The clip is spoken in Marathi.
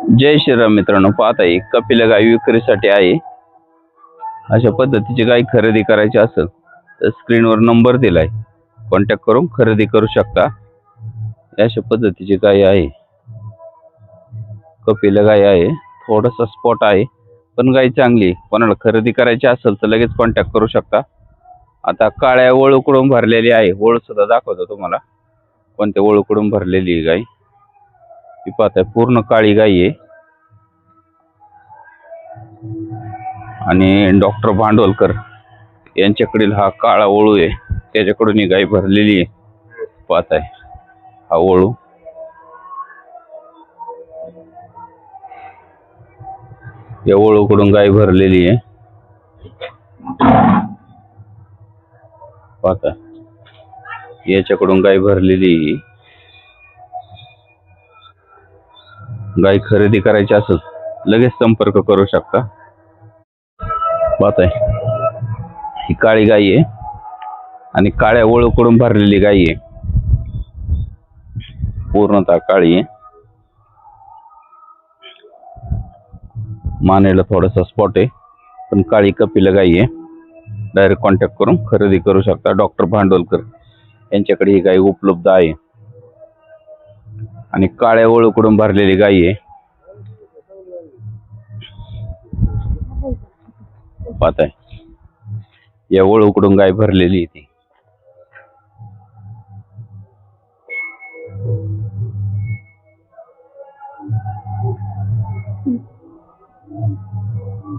जय श्रीराम मित्रांनो, पाहत आहे कपिला गाय विक्रीसाठी आहे। अशा पद्धतीची गाय खरेदी करायची असेल तर स्क्रीनवर नंबर दिलाय, कॉन्टॅक्ट करून खरेदी करू शकता। अशा पद्धतीची गाय आहे, कपिला गाय आहे। थोडासा स्पॉट आहे पण गाय चांगली, कोणाला खरेदी करायची असेल तर लगेच कॉन्टॅक्ट करू शकता। आता काळ्या वळूकडून भरलेली आहे, वळ सुद्धा दाखवतो तुम्हाला कोणत्या वळूकडून भरलेली गाय। ही पाहताय पूर्ण काळी गाय आहे आणि डॉक्टर भांडवलकर यांच्याकडील हा काळा वळू आहे, त्याच्याकडून ही गाय भरलेली आहे। पाहताय हा वळू, या वळूकडून गाय भरलेली आहे। पाहताय याच्याकडून गाय भरलेली। गाय खरेदी करायची असेल लगेच संपर्क करू शकता। पाहताय ही काळी गाय आहे आणि काळ्या वळूकडून भरलेली गाय आहे, पूर्णतः काळी आहे। मानेला थोडासा स्पॉट आहे पण काळी कपिला गाय आहे। डायरेक्ट कॉन्टॅक्ट करून खरेदी करू शकता। डॉक्टर भांडवलकर यांच्याकडे ही गाय उपलब्ध आहे आणि काळ्या वळूकडून भरलेली गाय आहे। पाहताय या वळूकडून गाय भरलेली आहे ती।